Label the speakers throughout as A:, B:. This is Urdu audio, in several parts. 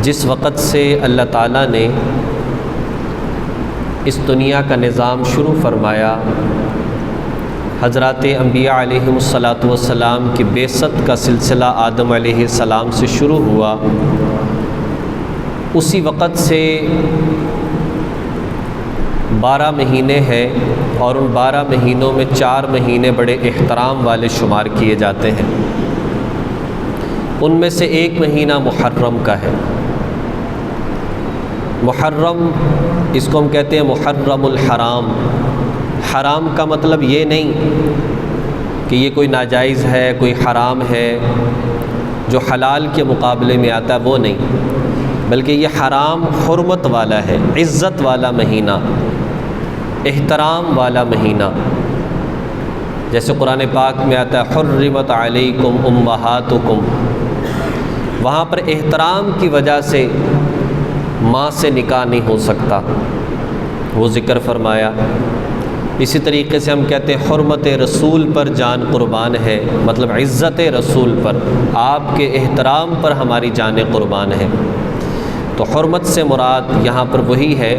A: جس وقت سے اللہ تعالیٰ نے اس دنیا کا نظام شروع فرمایا، حضرات انبیاء علیہم الصلاۃ کی بعثت کا سلسلہ آدم علیہ السلام سے شروع ہوا، اسی وقت سے 12 مہینے ہیں، اور ان 12 مہینوں میں 4 مہینے بڑے احترام والے شمار کیے جاتے ہیں۔ ان میں سے ایک مہینہ محرم کا ہے۔ محرم، اس کو ہم کہتے ہیں محرم الحرام۔ حرام کا مطلب یہ نہیں کہ یہ کوئی ناجائز ہے، کوئی حرام ہے جو حلال کے مقابلے میں آتا ہے، وہ نہیں، بلکہ یہ حرام حرمت والا ہے، عزت والا مہینہ، احترام والا مہینہ۔ جیسے قرآن پاک میں آتا ہے حرمت علیکم امہاتکم، وہاں پر احترام کی وجہ سے ماں سے نکاح نہیں ہو سکتا، وہ ذکر فرمایا۔ اسی طریقے سے ہم کہتے ہیں حرمت رسول پر جان قربان ہے، مطلب عزت رسول پر، آپ کے احترام پر ہماری جانیں قربان ہے۔ تو حرمت سے مراد یہاں پر وہی ہے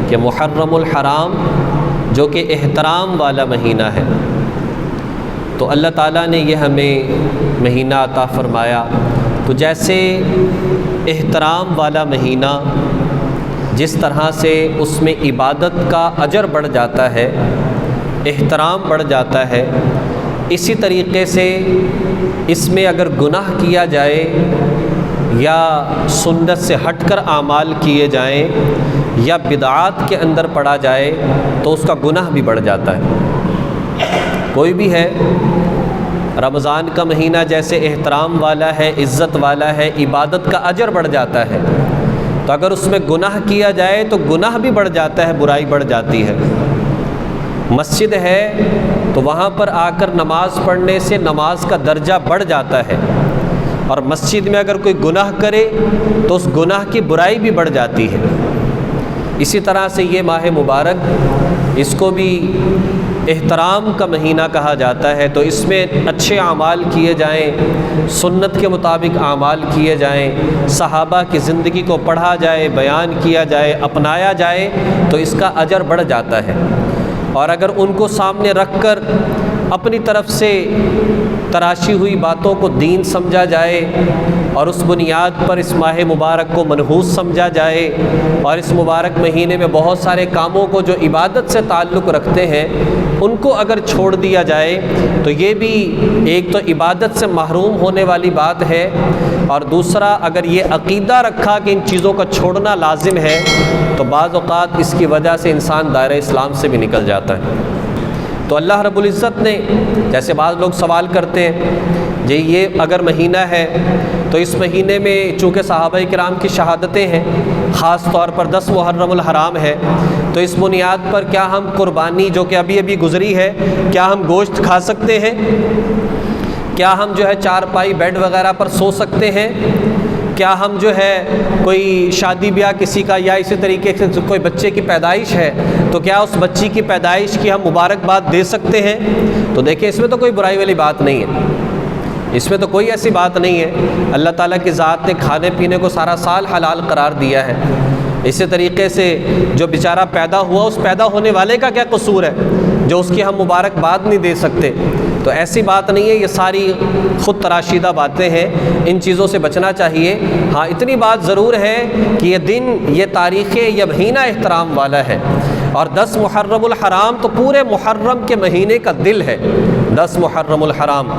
A: کہ محرم الحرام جو کہ احترام والا مہینہ ہے۔ تو اللہ تعالیٰ نے یہ ہمیں مہینہ عطا فرمایا، تو جیسے احترام والا مہینہ جس طرح سے اس میں عبادت کا اجر بڑھ جاتا ہے، احترام بڑھ جاتا ہے، اسی طریقے سے اس میں اگر گناہ کیا جائے یا سنت سے ہٹ کر اعمال کیے جائیں یا بدعات کے اندر پڑا جائے تو اس کا گناہ بھی بڑھ جاتا ہے۔ کوئی بھی ہے، رمضان کا مہینہ جیسے احترام والا ہے، عزت والا ہے، عبادت کا اجر بڑھ جاتا ہے، تو اگر اس میں گناہ کیا جائے تو گناہ بھی بڑھ جاتا ہے، برائی بڑھ جاتی ہے۔ مسجد ہے تو وہاں پر آ کر نماز پڑھنے سے نماز کا درجہ بڑھ جاتا ہے، اور مسجد میں اگر کوئی گناہ کرے تو اس گناہ کی برائی بھی بڑھ جاتی ہے۔ اسی طرح سے یہ ماہ مبارک، اس کو بھی احترام کا مہینہ کہا جاتا ہے، تو اس میں اچھے اعمال کیے جائیں، سنت کے مطابق اعمال کیے جائیں، صحابہ کی زندگی کو پڑھا جائے، بیان کیا جائے، اپنایا جائے تو اس کا اجر بڑھ جاتا ہے۔ اور اگر ان کو سامنے رکھ کر اپنی طرف سے تراشی ہوئی باتوں کو دین سمجھا جائے اور اس بنیاد پر اس ماہ مبارک کو منحوس سمجھا جائے، اور اس مبارک مہینے میں بہت سارے کاموں کو جو عبادت سے تعلق رکھتے ہیں ان کو اگر چھوڑ دیا جائے تو یہ بھی ایک تو عبادت سے محروم ہونے والی بات ہے، اور دوسرا اگر یہ عقیدہ رکھا کہ ان چیزوں کا چھوڑنا لازم ہے تو بعض اوقات اس کی وجہ سے انسان دائرہ اسلام سے بھی نکل جاتا ہے۔ تو اللہ رب العزت نے، جیسے بعض لوگ سوال کرتے ہیں جی یہ اگر مہینہ ہے تو اس مہینے میں چونکہ صحابہ کرام کی شہادتیں ہیں، خاص طور پر 10 محرم الحرام ہے، تو اس بنیاد پر کیا ہم قربانی جو کہ ابھی گزری ہے، کیا ہم گوشت کھا سکتے ہیں؟ کیا ہم جو ہے چارپائی بیڈ وغیرہ پر سو سکتے ہیں؟ کیا ہم جو ہے کوئی شادی بیاہ کسی کا یا اسی طریقے سے کوئی بچے کی پیدائش ہے تو کیا اس بچی کی پیدائش کی ہم مبارکباد دے سکتے ہیں؟ تو دیکھیں اس میں تو کوئی برائی والی بات نہیں ہے، اس میں تو کوئی ایسی بات نہیں ہے۔ اللہ تعالیٰ کی ذات نے کھانے پینے کو سارا سال حلال قرار دیا ہے، اسی طریقے سے جو بیچارہ پیدا ہوا اس پیدا ہونے والے کا کیا قصور ہے جو اس کی ہم مبارکباد نہیں دے سکتے؟ تو ایسی بات نہیں ہے، یہ ساری خود تراشیدہ باتیں ہیں، ان چیزوں سے بچنا چاہیے۔ ہاں اتنی بات ضرور ہے کہ یہ دن، یہ تاریخ، یہ مہینہ احترام والا ہے، اور 10 محرم الحرام تو پورے محرم کے مہینے کا دل ہے۔ 10 محرم الحرام،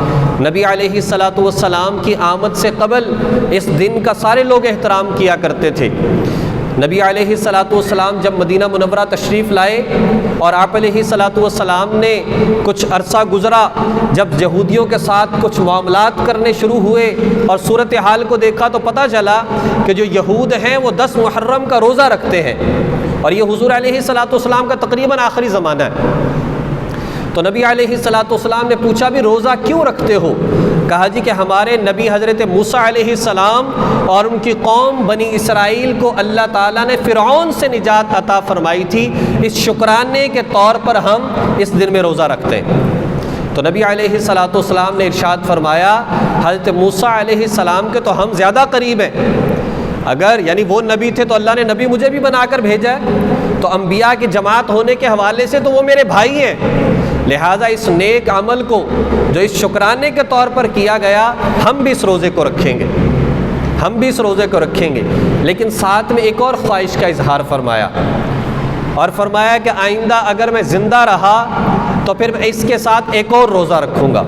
A: نبی علیہ السلام کی آمد سے قبل اس دن کا سارے لوگ احترام کیا کرتے تھے۔ نبی علیہ السلام جب مدینہ منورہ تشریف لائے اور آپ علیہ السلام نے کچھ عرصہ گزرا، جب یہودیوں کے ساتھ کچھ معاملات کرنے شروع ہوئے اور صورتحال کو دیکھا تو پتہ چلا کہ جو یہود ہیں وہ 10 محرم کا روزہ رکھتے ہیں، اور یہ حضور علیہ السلام کا تقریباً آخری زمانہ ہے۔ تو نبی علیہ السلام نے پوچھا بھی روزہ کیوں رکھتے ہو؟ کہا جی کہ ہمارے نبی حضرت موسیٰ علیہ السلام اور ان کی قوم بنی اسرائیل کو اللہ تعالیٰ نے فرعون سے نجات عطا فرمائی تھی، اس شکرانے کے طور پر ہم اس دن میں روزہ رکھتے ہیں۔ تو نبی علیہ السلام نے ارشاد فرمایا حضرت موسیٰ علیہ السلام کے تو ہم زیادہ قریب ہیں، اگر یعنی وہ نبی تھے تو اللہ نے نبی مجھے بھی بنا کر بھیجا ہے، تو انبیاء کی جماعت ہونے کے حوالے سے تو وہ میرے بھائی ہیں، لہٰذا اس نیک عمل کو جو اس شکرانے کے طور پر کیا گیا، ہم بھی اس روزے کو رکھیں گے، ہم بھی اس روزے کو رکھیں گے۔ لیکن ساتھ میں ایک اور خواہش کا اظہار فرمایا، اور فرمایا کہ آئندہ اگر میں زندہ رہا تو پھر میں اس کے ساتھ ایک اور روزہ رکھوں گا۔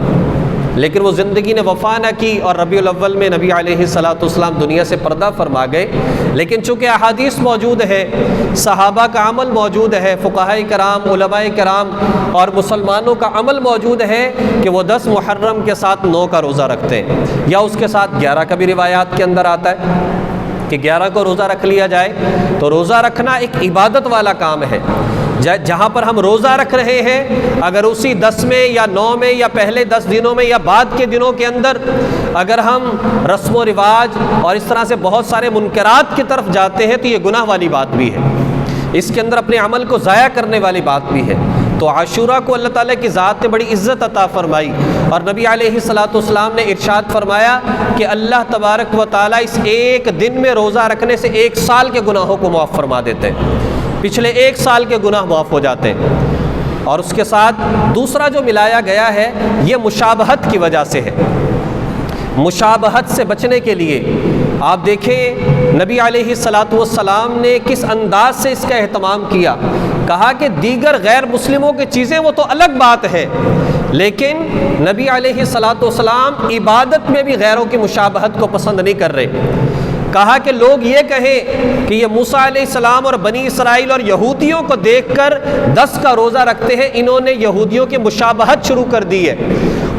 A: لیکن وہ زندگی نے وفا نہ کی اور ربیع الاول میں نبی علیہ الصلاۃ والسلام دنیا سے پردہ فرما گئے۔ لیکن چونکہ احادیث موجود ہے، صحابہ کا عمل موجود ہے، فقہاء کرام، علماء کرام اور مسلمانوں کا عمل موجود ہے کہ وہ 10 محرم کے ساتھ 9 کا روزہ رکھتے ہیں، یا اس کے ساتھ 11 کا بھی روایات کے اندر آتا ہے کہ 11 کو روزہ رکھ لیا جائے۔ تو روزہ رکھنا ایک عبادت والا کام ہے۔ جہاں پر ہم روزہ رکھ رہے ہیں، اگر اسی 10 میں یا 9 میں یا پہلے 10 دنوں میں یا بعد کے دنوں کے اندر اگر ہم رسم و رواج اور اس طرح سے بہت سارے منکرات کی طرف جاتے ہیں تو یہ گناہ والی بات بھی ہے، اس کے اندر اپنے عمل کو ضائع کرنے والی بات بھی ہے۔ تو عاشورہ کو اللہ تعالیٰ کی ذات نے بڑی عزت عطا فرمائی، اور نبی علیہ الصلاۃ والسلام نے ارشاد فرمایا کہ اللہ تبارک و تعالیٰ اس ایک دن میں روزہ رکھنے سے 1 سال کے گناہوں کو معاف فرما دیتے ہیں، پچھلے 1 سال کے گناہ معاف ہو جاتے ہیں۔ اور اس کے ساتھ دوسرا جو ملایا گیا ہے یہ مشابہت کی وجہ سے ہے، مشابہت سے بچنے کے لیے آپ دیکھیں نبی علیہ الصلاۃ والسلام نے کس انداز سے اس کا اہتمام کیا۔ کہا کہ دیگر غیر مسلموں کی چیزیں وہ تو الگ بات ہے، لیکن نبی علیہ الصلاۃ والسلام عبادت میں بھی غیروں کی مشابہت کو پسند نہیں کر رہے۔ کہا کہ لوگ یہ کہیں کہ یہ موسیٰ علیہ السلام اور بنی اسرائیل اور یہودیوں کو دیکھ کر 10 کا روزہ رکھتے ہیں، انہوں نے یہودیوں کی مشابہت شروع کر دی ہے،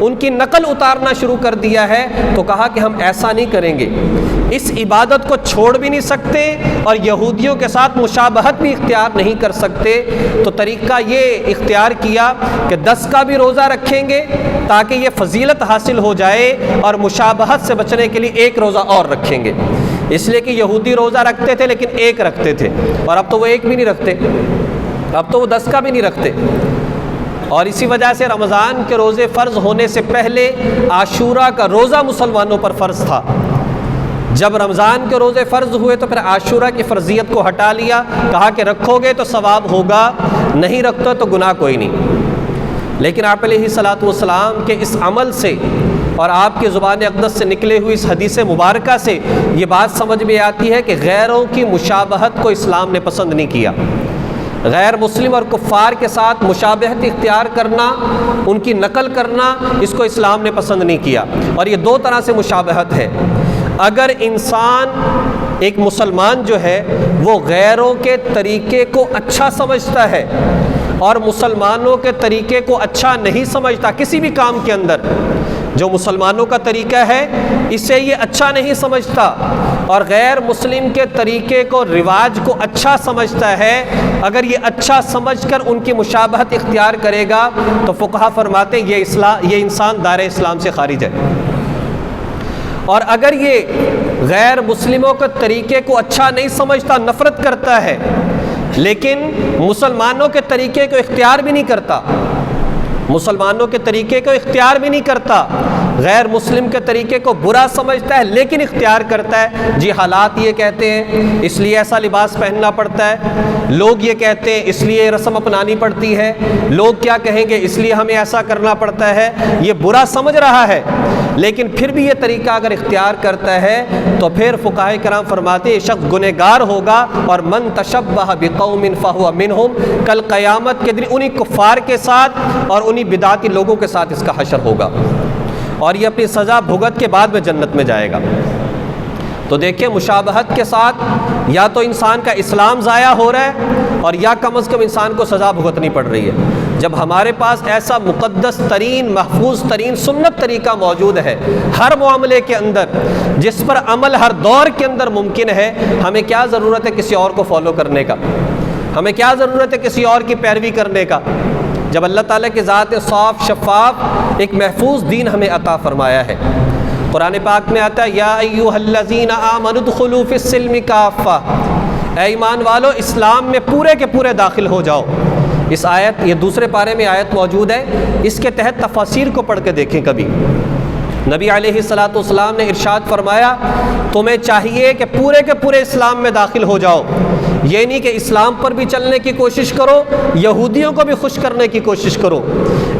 A: ان کی نقل اتارنا شروع کر دیا ہے۔ تو کہا کہ ہم ایسا نہیں کریں گے، اس عبادت کو چھوڑ بھی نہیں سکتے اور یہودیوں کے ساتھ مشابہت بھی اختیار نہیں کر سکتے۔ تو طریقہ یہ اختیار کیا کہ 10 کا بھی روزہ رکھیں گے تاکہ یہ فضیلت حاصل ہو جائے، اور مشابہت سے بچنے کے لیے 1 روزہ اور رکھیں گے، اس لیے کہ یہودی روزہ رکھتے تھے لیکن 1 رکھتے تھے، اور اب تو وہ 1 بھی نہیں رکھتے، اب تو وہ 10 کا بھی نہیں رکھتے۔ اور اسی وجہ سے رمضان کے روزے فرض ہونے سے پہلے عاشورہ کا روزہ مسلمانوں پر فرض تھا۔ جب رمضان کے روزے فرض ہوئے تو پھر عاشورہ کی فرضیت کو ہٹا لیا، کہا کہ رکھو گے تو ثواب ہوگا، نہیں رکھتے تو گناہ کوئی نہیں۔ لیکن آپ علیہ الصلاۃ والسلام کے اس عمل سے اور آپ کی زبان اقدس سے نکلے ہوئی اس حدیث مبارکہ سے یہ بات سمجھ میں آتی ہے کہ غیروں کی مشابہت کو اسلام نے پسند نہیں کیا۔ غیر مسلم اور کفار کے ساتھ مشابہت اختیار کرنا، ان کی نقل کرنا، اس کو اسلام نے پسند نہیں کیا۔ اور یہ 2 طرح سے مشابہت ہے۔ اگر انسان ایک مسلمان جو ہے وہ غیروں کے طریقے کو اچھا سمجھتا ہے اور مسلمانوں کے طریقے کو اچھا نہیں سمجھتا کسی بھی کام کے اندر، جو مسلمانوں کا طریقہ ہے اسے یہ اچھا نہیں سمجھتا اور غیر مسلم کے طریقے کو، رواج کو اچھا سمجھتا ہے، اگر یہ اچھا سمجھ کر ان کی مشابہت اختیار کرے گا تو فقہا فرماتے ہیں یہ انسان دائرہ اسلام سے خارج ہے۔ اور اگر یہ غیر مسلموں کے طریقے کو اچھا نہیں سمجھتا، نفرت کرتا ہے، لیکن مسلمانوں کے طریقے کو اختیار بھی نہیں کرتا، مسلمانوں کے طریقے کو اختیار بھی نہیں کرتا، غیر مسلم کے طریقے کو برا سمجھتا ہے لیکن اختیار کرتا ہے، جی حالات یہ کہتے ہیں اس لیے ایسا لباس پہننا پڑتا ہے، لوگ یہ کہتے ہیں اس لیے رسم اپنانی پڑتی ہے، لوگ کیا کہیں گے اس لیے ہمیں ایسا کرنا پڑتا ہے، یہ برا سمجھ رہا ہے لیکن پھر بھی یہ طریقہ اگر اختیار کرتا ہے تو پھر فقہاء کرام فرماتے ہیں یہ شخص گنہگار ہوگا، اور من تشبہ بقوم فہو منہم، کل قیامت کے دن انہی کفار کے ساتھ اور انہی بدعتی لوگوں کے ساتھ اس کا حشر ہوگا، اور یہ اپنی سزا بھگت کے بعد میں جنت میں جائے گا۔ تو دیکھیں مشابہت کے ساتھ یا تو انسان کا اسلام ضائع ہو رہا ہے اور یا کم از کم انسان کو سزا بھگتنی پڑ رہی ہے۔ جب ہمارے پاس ایسا مقدس ترین، محفوظ ترین سنت طریقہ موجود ہے ہر معاملے کے اندر، جس پر عمل ہر دور کے اندر ممکن ہے، ہمیں کیا ضرورت ہے کسی اور کو فالو کرنے کا، ہمیں کیا ضرورت ہے کسی اور کی پیروی کرنے کا، جب اللہ تعالیٰ کی ذات نے صاف شفاف ایک محفوظ دین ہمیں عطا فرمایا ہے۔ قرآن پاک میں آتا ہے یا ایھا الذین آمنوا ادخلوا فی السلم کافہ، اے ایمان والو اسلام میں پورے کے پورے داخل ہو جاؤ۔ اس آیت، یہ دوسرے پارے میں آیت موجود ہے، اس کے تحت تفاسیر کو پڑھ کے دیکھیں کبھی، نبی علیہ الصلوۃ والسلام نے ارشاد فرمایا تمہیں چاہیے کہ پورے کے پورے اسلام میں داخل ہو جاؤ، یہ نہیں کہ اسلام پر بھی چلنے کی کوشش کرو، یہودیوں کو بھی خوش کرنے کی کوشش کرو،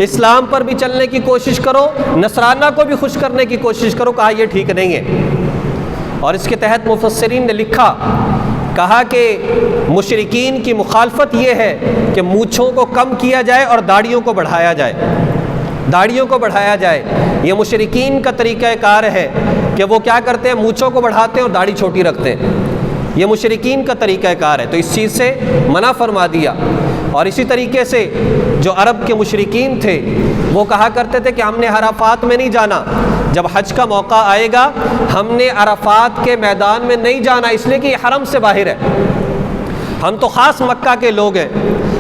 A: اسلام پر بھی چلنے کی کوشش کرو، نصرانہ کو بھی خوش کرنے کی کوشش کرو۔ کہا یہ ٹھیک نہیں ہے، اور اس کے تحت مفسرین نے لکھا، کہا کہ مشرکین کی مخالفت یہ ہے کہ مونچھوں کو کم کیا جائے اور داڑھیوں کو بڑھایا جائے، داڑھیوں کو بڑھایا جائے۔ یہ مشرکین کا طریقہ کار ہے کہ وہ کیا کرتے ہیں، مونچھوں کو بڑھاتے ہیں اور داڑھی چھوٹی رکھتے ہیں، یہ مشرکین کا طریقہ کار ہے، تو اس چیز سے منع فرما دیا۔ اور اسی طریقے سے جو عرب کے مشرکین تھے وہ کہا کرتے تھے کہ ہم نے عرفات میں نہیں جانا، جب حج کا موقع آئے گا ہم نے عرفات کے میدان میں نہیں جانا، اس لیے کہ یہ حرم سے باہر ہے، ہم تو خاص مکہ کے لوگ ہیں،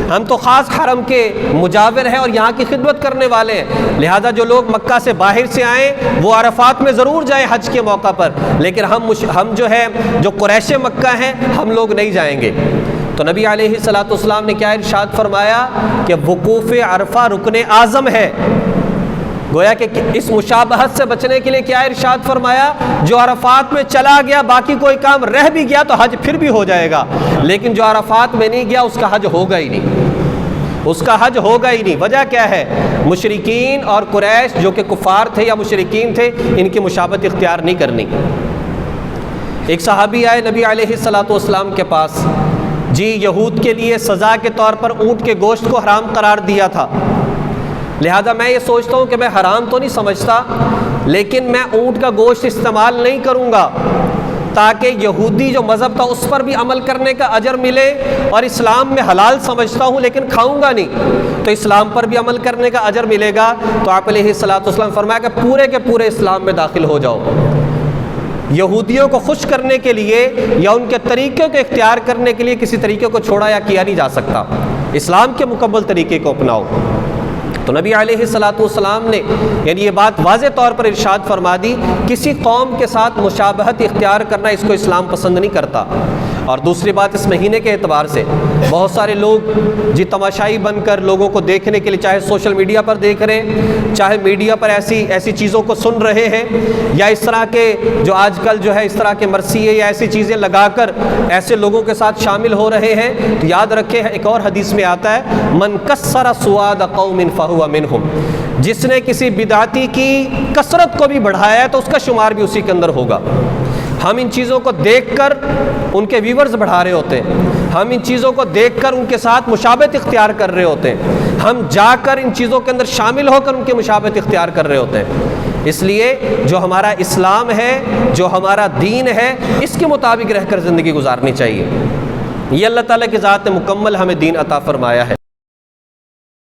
A: ہم تو خاص حرم کے مجاور ہیں اور یہاں کی خدمت کرنے والے ہیں، لہذا جو لوگ مکہ سے باہر سے آئیں وہ عرفات میں ضرور جائیں حج کے موقع پر، لیکن ہم جو ہے جو قریش مکہ ہیں ہم لوگ نہیں جائیں گے۔ تو نبی علیہ الصلوۃ والسلام نے کیا ارشاد فرمایا کہ وقوف عرفہ رکن اعظم ہے، گویا کہ اس مشابہت سے بچنے کے لیے کیا ارشاد فرمایا، جو عرفات میں چلا گیا باقی کوئی کام رہ بھی گیا تو حج پھر بھی ہو جائے گا، لیکن جو عرفات میں نہیں گیا اس کا حج ہوگا ہی نہیں، اس کا حج ہوگا ہی نہیں۔ وجہ کیا ہے، مشرکین اور قریش جو کہ کفار تھے یا مشرکین تھے، ان کی مشابہت اختیار نہیں کرنی۔ ایک صحابی آئے نبی علیہ الصلوۃ والسلام کے پاس، جی یہود کے لیے سزا کے طور پر اونٹ کے گوشت کو حرام قرار دیا تھا، لہذا میں یہ سوچتا ہوں کہ میں حرام تو نہیں سمجھتا لیکن میں اونٹ کا گوشت استعمال نہیں کروں گا تاکہ یہودی جو مذہب تھا اس پر بھی عمل کرنے کا اجر ملے، اور اسلام میں حلال سمجھتا ہوں لیکن کھاؤں گا نہیں تو اسلام پر بھی عمل کرنے کا اجر ملے گا۔ تو آپ علیہ الصلوۃ والسلام فرمایا کہ پورے کے پورے اسلام میں داخل ہو جاؤ۔ یہودیوں کو خوش کرنے کے لیے یا ان کے طریقے کو اختیار کرنے کے لیے کسی طریقے کو چھوڑا یا کیا نہیں جا سکتا، اسلام کے مکمل طریقے کو اپناؤ۔ تو نبی علیہ الصلوۃ والسلام نے یعنی یہ بات واضح طور پر ارشاد فرما دی، کسی قوم کے ساتھ مشابہت اختیار کرنا اس کو اسلام پسند نہیں کرتا۔ اور دوسری بات اس مہینے کے اعتبار سے بہت سارے لوگ جی تماشائی بن کر لوگوں کو دیکھنے کے لیے چاہے سوشل میڈیا پر دیکھ رہے ہیں، چاہے میڈیا پر ایسی چیزوں کو سن رہے ہیں، یا اس طرح کے جو آج کل جو ہے اس طرح کے مرثیے یا ایسی چیزیں لگا کر ایسے لوگوں کے ساتھ شامل ہو رہے ہیں، تو یاد رکھیں ایک اور حدیث میں آتا ہے من کسر سواد قوم فہو منہم، جس نے کسی بدعتی کی کثرت کو بھی بڑھایا ہے تو اس کا شمار بھی اسی کے اندر ہوگا۔ ہم ان چیزوں کو دیکھ کر ان کے ویورز بڑھا رہے ہوتے ہیں، ہم ان چیزوں کو دیکھ کر ان کے ساتھ مشابہت اختیار کر رہے ہوتے ہیں، ہم جا کر ان چیزوں کے اندر شامل ہو کر ان کے مشابہت اختیار کر رہے ہوتے ہیں۔ اس لیے جو ہمارا اسلام ہے، جو ہمارا دین ہے، اس کے مطابق رہ کر زندگی گزارنی چاہیے۔ یہ اللہ تعالیٰ کی ذات نے مکمل ہمیں دین عطا فرمایا ہے۔